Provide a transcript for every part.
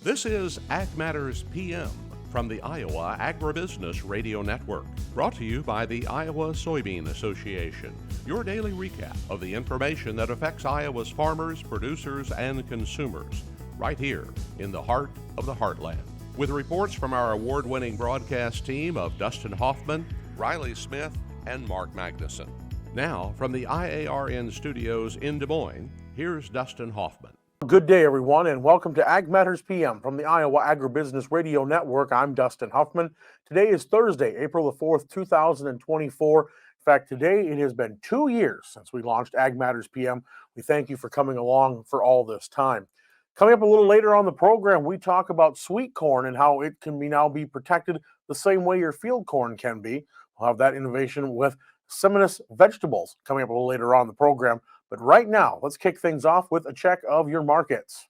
This is Ag Matters PM from the Iowa Agribusiness Radio Network, brought to you by the Iowa Soybean Association, your daily recap of the information that affects Iowa's farmers, producers, and consumers, right here in the heart of the heartland. With reports from our award-winning broadcast team of Dustin Hoffman, Riley Smith, and Mark Magnuson. Now, from the IARN studios in Des Moines, here's Dustin Hoffman. Good day, everyone, and welcome to Ag Matters PM from the Iowa Agribusiness Radio Network. I'm Dustin Huffman. Today is Thursday, April the 4th, 2024. In fact, today it has been 2 years since we launched Ag Matters PM. We thank you for coming along for all this time. Coming up a little later on the program, we talk about sweet corn and how it can now be protected the same way your field corn can be. We'll have that innovation with Seminis Vegetables coming up a little later on in the program. But right now, let's kick things off with a check of your markets.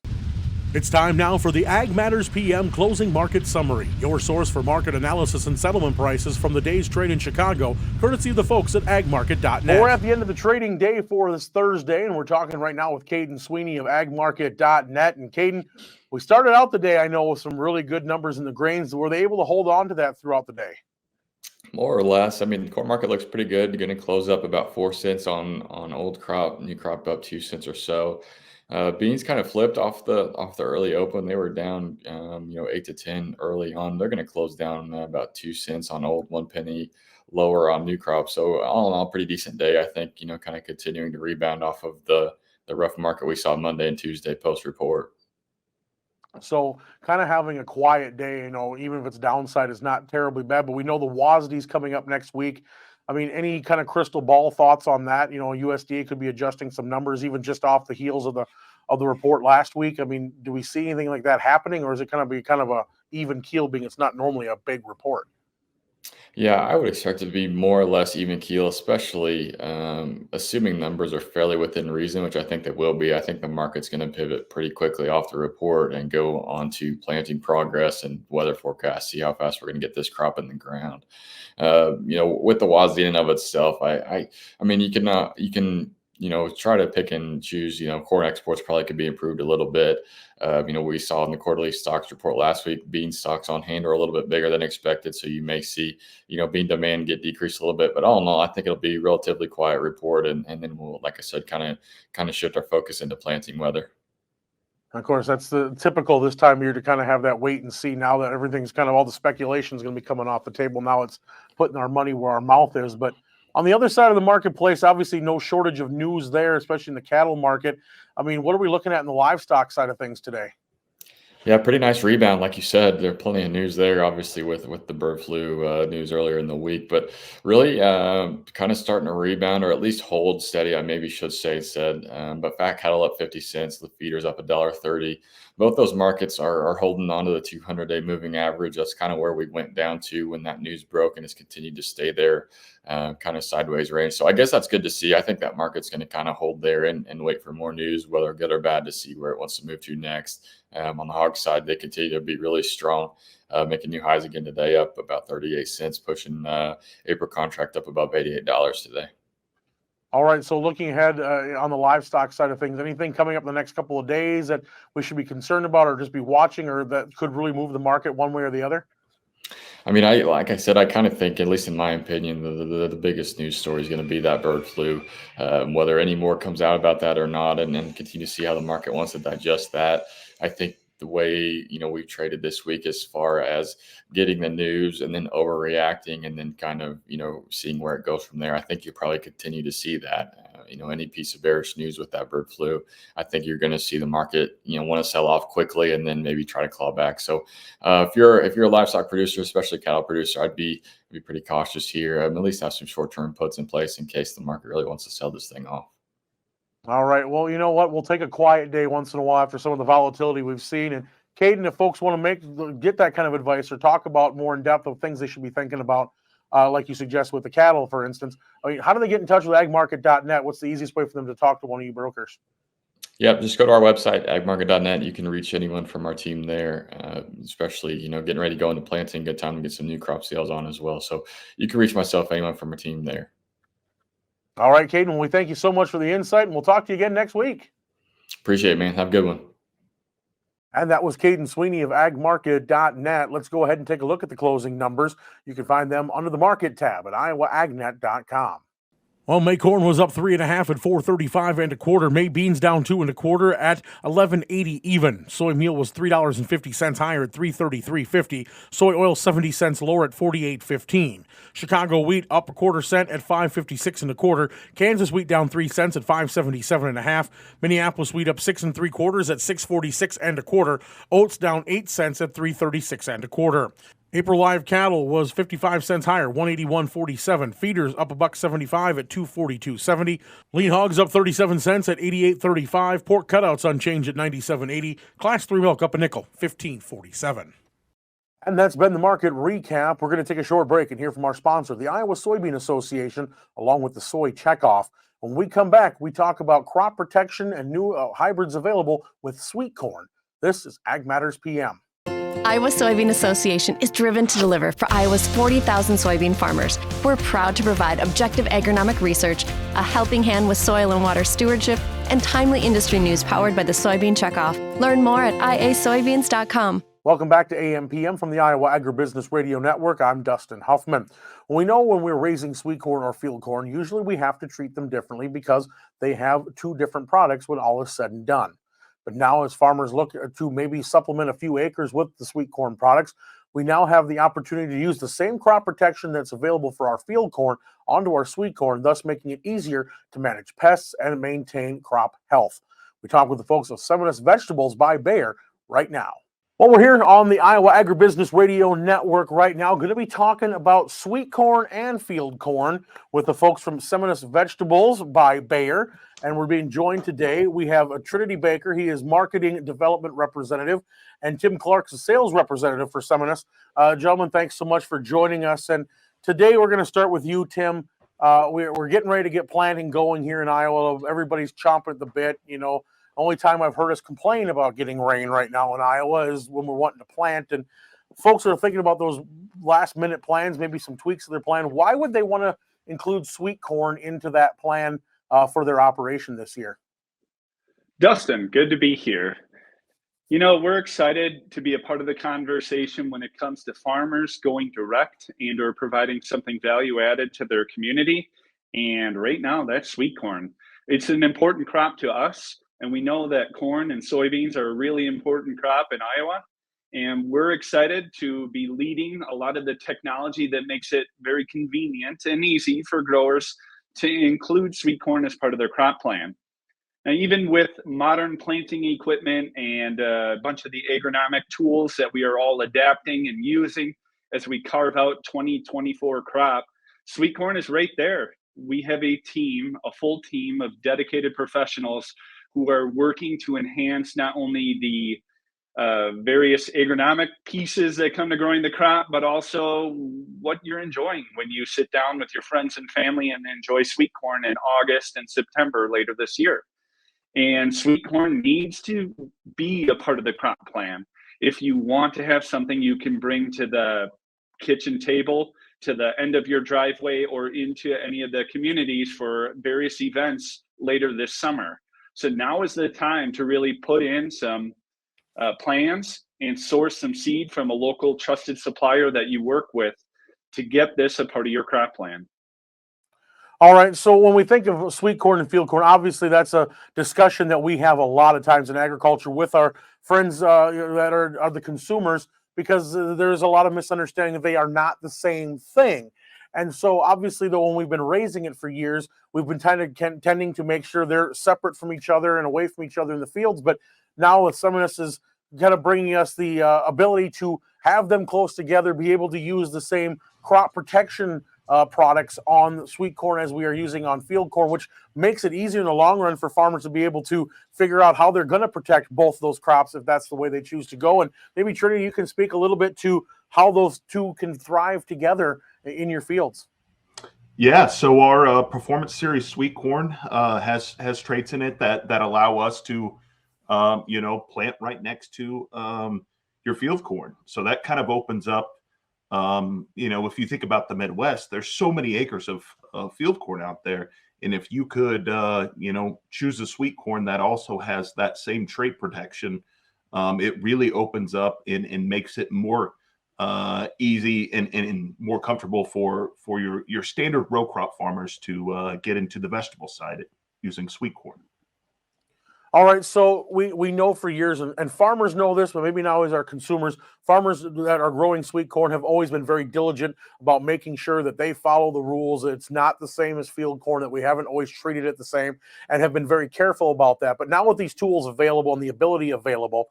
It's time now for the Ag Matters PM Closing Market Summary, your source for market analysis and settlement prices from the day's trade in Chicago, courtesy of the folks at agmarket.net. Well, we're at the end of the trading day for this Thursday, and we're talking right now with Kaden Sweeney of agmarket.net. And Kaden, we started out the day, I know, with some really good numbers in the grains. Were they able to hold on to that throughout the day? More or less. I mean, the corn market looks pretty good. Going to close up about 4 cents on old crop, new crop up 2 cents or so. Beans kind of flipped off the early open. They were down, 8 to 10 early on. They're going to close down about 2 cents on old, 1 penny lower on new crop. So all in all, pretty decent day. I think kind of continuing to rebound off of the rough market we saw Monday and Tuesday post report. So kind of having a quiet day, even if its downside is not terribly bad, but we know the WASD's coming up next week. I mean, any kind of crystal ball thoughts on that? USDA could be adjusting some numbers even just off the heels of the report last week. I mean, do we see anything like that happening, or is it going to be kind of a even keel, being it's not normally a big report? Yeah, I would expect it to be more or less even keel, especially assuming numbers are fairly within reason, which I think they will be. I think the market's going to pivot pretty quickly off the report and go on to planting progress and weather forecasts, see how fast we're going to get this crop in the ground. With the WASD in and of itself, I mean, you can try to pick and choose. Corn exports probably could be improved a little bit. We saw in the quarterly stocks report last week, bean stocks on hand are a little bit bigger than expected. So you may see, bean demand get decreased a little bit. But all in all, I think it'll be a relatively quiet report. And then we'll, like I said, kind of shift our focus into planting weather. Of course, that's the typical this time of year to kind of have that wait and see. Now that everything's kind of all the speculation is going to be coming off the table. Now it's putting our money where our mouth is. But on the other side of the marketplace, obviously no shortage of news there, especially in the cattle market. I mean, what are we looking at in the livestock side of things today? Yeah, pretty nice rebound. Like you said, there are plenty of news there, obviously, with the bird flu news earlier in the week. But really kind of starting to rebound, or at least hold steady, I maybe should say said. But fat cattle up 50 cents, the feeders up $1.30. Both those markets are holding on to the 200-day moving average. That's kind of where we went down to when that news broke, and it's continued to stay there, kind of sideways range. So I guess that's good to see. I think that market's going to kind of hold there and wait for more news, whether good or bad, to see where it wants to move to next. On the hog side, they continue to be really strong, making new highs again today, up about 38 cents, pushing April contract up above $88 today. All right, so looking ahead on the livestock side of things, anything coming up in the next couple of days that we should be concerned about or just be watching, or that could really move the market one way or the other? I mean, like I said, I kind of think, at least in my opinion, the biggest news story is going to be that bird flu, whether any more comes out about that or not, and then continue to see how the market wants to digest that. I think the way, we've traded this week as far as getting the news and then overreacting and then kind of, seeing where it goes from there. I think you probably continue to see that, any piece of bearish news with that bird flu, I think you're going to see the market, want to sell off quickly and then maybe try to claw back. So if you're a livestock producer, especially cattle producer, I'd be pretty cautious here. At least have some short-term puts in place in case the market really wants to sell this thing off. All right. Well, you know what? We'll take a quiet day once in a while after some of the volatility we've seen. And Kaden, if folks want to get that kind of advice or talk about more in depth of things they should be thinking about, like you suggest with the cattle, for instance, I mean, how do they get in touch with agmarket.net? What's the easiest way for them to talk to one of you brokers? Yeah, just go to our website, agmarket.net. You can reach anyone from our team there, especially, getting ready to go into planting. Good time to get some new crop sales on as well. So you can reach myself, anyone from our team there. All right, Kaden, well, we thank you so much for the insight, and we'll talk to you again next week. Appreciate it, man. Have a good one. And that was Kaden Sweeney of agmarket.net. Let's go ahead and take a look at the closing numbers. You can find them under the market tab at iowaagnet.com. Well, May corn was up 3.5 at $4.35 May beans down 2.25 at $11.80 even. Soy meal was $3.50 higher at $3.3350. Soy oil 70 cents lower at $48.15. Chicago wheat up 1/4 cent at $5.56 Kansas wheat down 3 cents at $5.77 Minneapolis wheat up 6 3/4 at $6.46 Oats down 8 cents at $3.36 April live cattle was 55 cents higher, $181.47. Feeders up $1.75 at $242.70. Lean hogs up 37 cents at $88.35. Pork cutouts unchanged at $97.80. Class 3 milk up a nickel, $15.47. And that's been the market recap. We're going to take a short break and hear from our sponsor, the Iowa Soybean Association, along with the soy checkoff. When we come back, we talk about crop protection and new hybrids available with sweet corn. This is Ag Matters PM. Iowa Soybean Association is driven to deliver for Iowa's 40,000 soybean farmers. We're proud to provide objective agronomic research, a helping hand with soil and water stewardship, and timely industry news powered by the Soybean Checkoff. Learn more at iasoybeans.com. Welcome back to AMPM from the Iowa Agribusiness Radio Network. I'm Dustin Huffman. We know when we're raising sweet corn or field corn, usually we have to treat them differently because they have two different products when all is said and done. But now as farmers look to maybe supplement a few acres with the sweet corn products, we now have the opportunity to use the same crop protection that's available for our field corn onto our sweet corn, thus making it easier to manage pests and maintain crop health. We talk with the folks of Seminis Vegetables by Bayer right now. Well, we're here on the Iowa Agribusiness Radio Network right now, going to be talking about sweet corn and field corn with the folks from Seminis Vegetables by Bayer. And we're being joined today. We have Trinity Baker. He is Marketing Development Representative, and Tim Clark's a Sales Representative for Seminis. Gentlemen, thanks so much for joining us. And today we're going to start with you, Tim. We're getting ready to get planting going here in Iowa. Everybody's chomping at the bit, you know. Only time I've heard us complain about getting rain right now in Iowa is when we're wanting to plant. And folks are thinking about those last-minute plans, maybe some tweaks to their plan. Why would they want to include sweet corn into that plan for their operation this year? Dustin, good to be here. You know, we're excited to be a part of the conversation when it comes to farmers going direct and or providing something value added to their community. And right now, that's sweet corn. It's an important crop to us. And we know that corn and soybeans are a really important crop in Iowa. And we're excited to be leading a lot of the technology that makes it very convenient and easy for growers to include sweet corn as part of their crop plan. Now, even with modern planting equipment and a bunch of the agronomic tools that we are all adapting and using as we carve out 2024 crop, sweet corn is right there. We have a team, a full team of dedicated professionals who are working to enhance not only the various agronomic pieces that come to growing the crop, but also what you're enjoying when you sit down with your friends and family and enjoy sweet corn in August and September later this year. And sweet corn needs to be a part of the crop plan. If you want to have something you can bring to the kitchen table, to the end of your driveway, or into any of the communities for various events later this summer. So now is the time to really put in some plans and source some seed from a local trusted supplier that you work with to get this a part of your crop plan. All right, so when we think of sweet corn and field corn, obviously that's a discussion that we have a lot of times in agriculture with our friends that are the consumers, because there's a lot of misunderstanding that they are not the same thing. And so obviously, though, when we've been raising it for years, we've been tending to make sure they're separate from each other and away from each other in the fields. But now with Seminis is kind of bringing us the ability to have them close together, be able to use the same crop protection products on sweet corn as we are using on field corn, which makes it easier in the long run for farmers to be able to figure out how they're going to protect both those crops if that's the way they choose to go. And maybe, Trinity, you can speak a little bit to how those two can thrive together in your fields. Yeah, so our Performance Series sweet corn has traits in it that allow us to, plant right next to your field corn. So that kind of opens up, if you think about the Midwest, there's so many acres of field corn out there. And if you could, choose a sweet corn that also has that same trait protection, it really opens up and makes it more easy and more comfortable for your standard row crop farmers to get into the vegetable side using sweet corn. All right, so we know for years, and farmers know this, but maybe not always our consumers. Farmers that are growing sweet corn have always been very diligent about making sure that they follow the rules. It's not the same as field corn, that we haven't always treated it the same, and have been very careful about that. But now with these tools available and the ability available,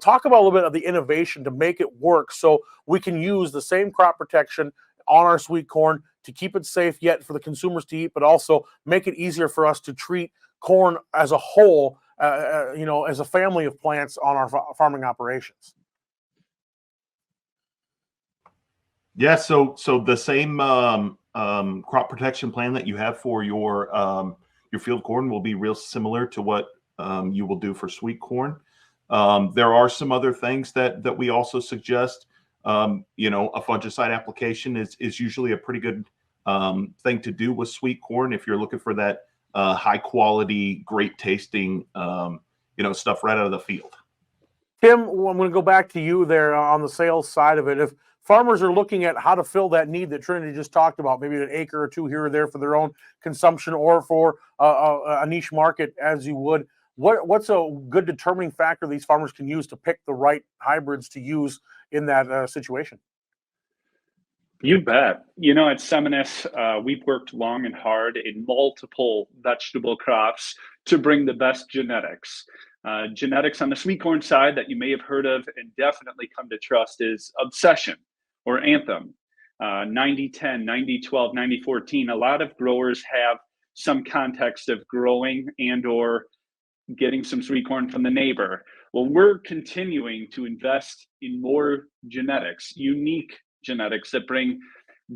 talk about a little bit of the innovation to make it work so we can use the same crop protection on our sweet corn to keep it safe yet for the consumers to eat, but also make it easier for us to treat corn as a whole, as a family of plants on our farming operations. Yeah, so the same crop protection plan that you have for your field corn will be real similar to what you will do for sweet corn. There are some other things that we also suggest. A fungicide application is usually a pretty good thing to do with sweet corn if you're looking for that high quality, great tasting, stuff right out of the field. Tim, I'm going to go back to you there on the sales side of it. If farmers are looking at how to fill that need that Trinity just talked about, maybe an acre or two here or there for their own consumption or for a niche market, as you would, what's a good determining factor these farmers can use to pick the right hybrids to use in that situation? You bet. At Seminis, we've worked long and hard in multiple vegetable crops to bring the best genetics. Genetics on the sweet corn side that you may have heard of and definitely come to trust is Obsession or Anthem, 90-10, 90-12, 90-14. A lot of growers have some context of growing and or getting some sweet corn from the neighbor. Well, we're continuing to invest in more genetics, unique genetics that bring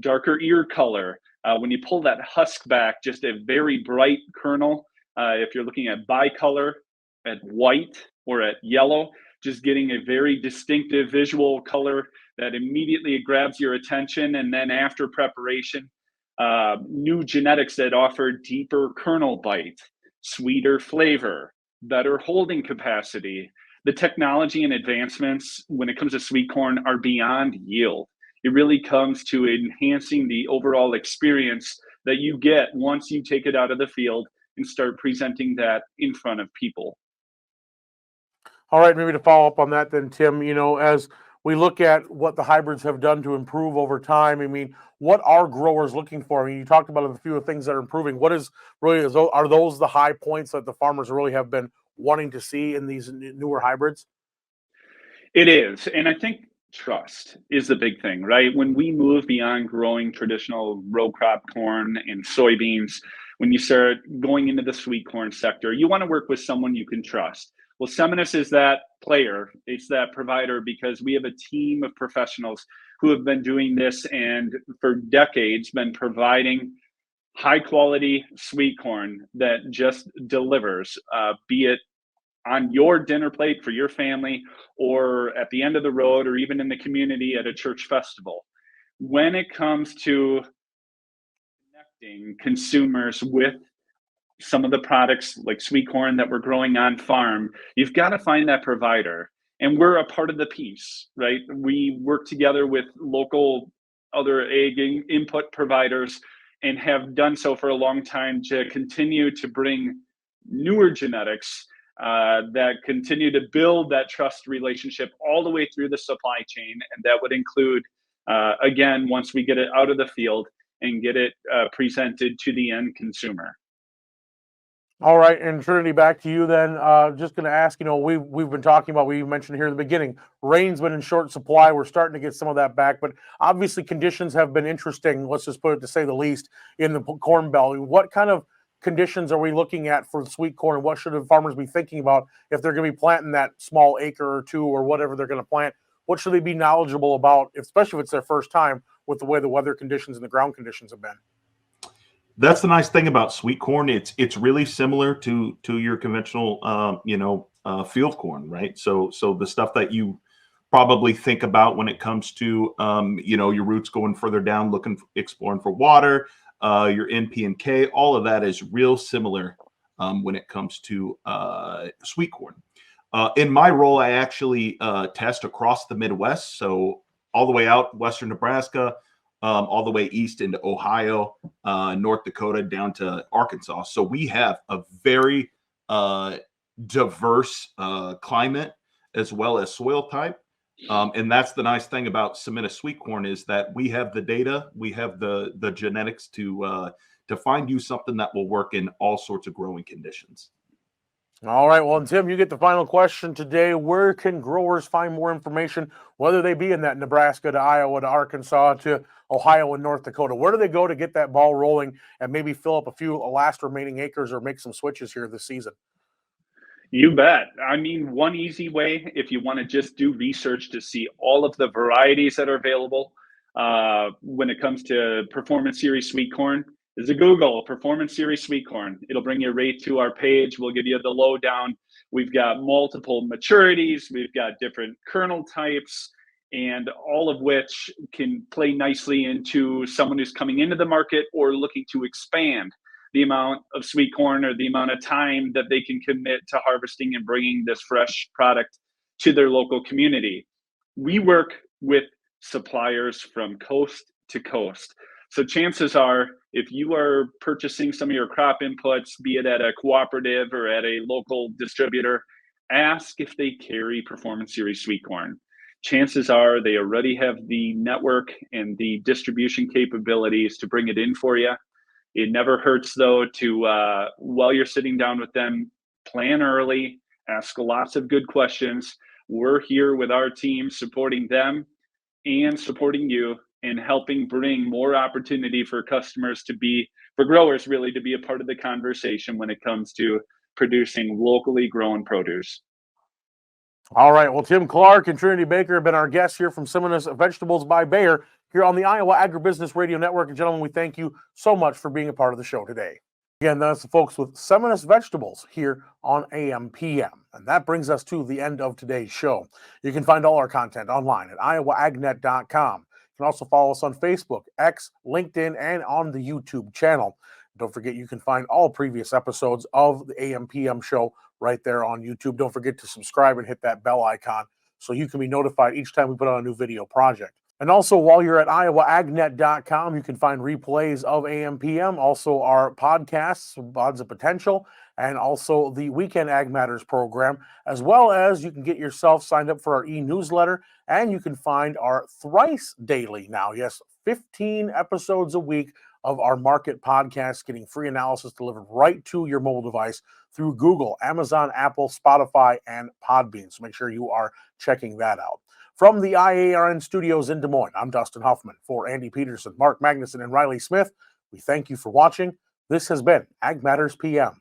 darker ear color. When you pull that husk back, just a very bright kernel. If you're looking at bicolor, at white or at yellow, just getting a very distinctive visual color that immediately grabs your attention. And then after preparation, new genetics that offer deeper kernel bite, sweeter flavor, better holding capacity. The technology and advancements when it comes to sweet corn are beyond yield. It really comes to enhancing the overall experience that you get once you take it out of the field and start presenting that in front of people. All right, maybe to follow up on that then, Tim, as we look at what the hybrids have done to improve over time, what are growers looking for? You talked about a few of the things that are improving. What is really, are those the high points that the farmers really have been wanting to see in these newer hybrids? It is. And I think trust is the big thing, right? When we move beyond growing traditional row crop corn and soybeans, when you start going into the sweet corn sector, you want to work with someone you can trust. Well, Seminis is that player. It's that provider because we have a team of professionals who have been doing this and for decades been providing high quality sweet corn that just delivers, be it on your dinner plate for your family or at the end of the road or even in the community at a church festival. When it comes to connecting consumers with some of the products like sweet corn that we're growing on farm, you've got to find that provider. And we're a part of the piece, right? We work together with local other ag input providers and have done so for a long time to continue to bring newer genetics that continue to build that trust relationship all the way through the supply chain. And that would include, again, once we get it out of the field and get it presented to the end consumer. All right, and Trinity, back to you then. Just going to ask, we've been talking about, we mentioned here in the beginning, rain's been in short supply. We're starting to get some of that back, but obviously conditions have been interesting, let's just put it to say the least, in the Corn Belt. What kind of conditions are we looking at for sweet corn, and what should the farmers be thinking about if they're going to be planting that small acre or two or whatever they're going to plant? What should they be knowledgeable about, especially if it's their first time with the way the weather conditions and the ground conditions have been? That's the nice thing about sweet corn. It's really similar to your conventional, field corn, right? So the stuff that you probably think about when it comes to, your roots going further down, exploring for water, your NP and K, all of that is real similar when it comes to sweet corn. In my role, I actually test across the Midwest, so all the way out western Nebraska, all the way east into Ohio, North Dakota, down to Arkansas. So we have a very diverse climate as well as soil type. And that's the nice thing about Seminis sweet corn is that we have the data, we have the genetics to find you something that will work in all sorts of growing conditions. All right. Well, and Tim, you get the final question today. Where can growers find more information, whether they be in that Nebraska to Iowa to Arkansas to Ohio and North Dakota? Where do they go to get that ball rolling and maybe fill up a few last remaining acres or make some switches here this season? You bet. I mean, one easy way, if you want to just do research to see all of the varieties that are available when it comes to Performance Series sweet corn, is a Google Performance Series sweet corn. It'll bring you right to our page. We'll give you the lowdown. We've got multiple maturities. We've got different kernel types, and all of which can play nicely into someone who's coming into the market or looking to expand the amount of sweet corn or the amount of time that they can commit to harvesting and bringing this fresh product to their local community. We work with suppliers from coast to coast. So chances are, if you are purchasing some of your crop inputs, be it at a cooperative or at a local distributor, ask if they carry Performance Series sweet corn. Chances are they already have the network and the distribution capabilities to bring it in for you. It never hurts, though, to, while you're sitting down with them, plan early, ask lots of good questions. We're here with our team supporting them and supporting you and helping bring more opportunity for customers for growers really to be a part of the conversation when it comes to producing locally grown produce. All right. Well, Tim Clark and Trinity Baker have been our guests here from Seminis Vegetables by Bayer here on the Iowa Agribusiness Radio Network. And gentlemen, we thank you so much for being a part of the show today. Again, that's the folks with Seminis Vegetables here on AMPM. And that brings us to the end of today's show. You can find all our content online at iowaagnet.com. You can also follow us on Facebook, X, LinkedIn, and on the YouTube channel. Don't forget, you can find all previous episodes of the AMPM show right there on YouTube. Don't forget to subscribe and hit that bell icon so you can be notified each time we put out a new video project. And also, while you're at iowaagnet.com, you can find replays of AMPM, also our podcasts, Odds of Potential, and also the Weekend Ag Matters program, as well as you can get yourself signed up for our e-newsletter, and you can find our thrice daily now, yes, 15 episodes a week of our market podcast, getting free analysis delivered right to your mobile device through Google, Amazon, Apple, Spotify, and Podbean. So make sure you are checking that out. From the IARN studios in Des Moines, I'm Dustin Huffman. For Andy Peterson, Mark Magnuson, and Riley Smith, we thank you for watching. This has been Ag Matters PM.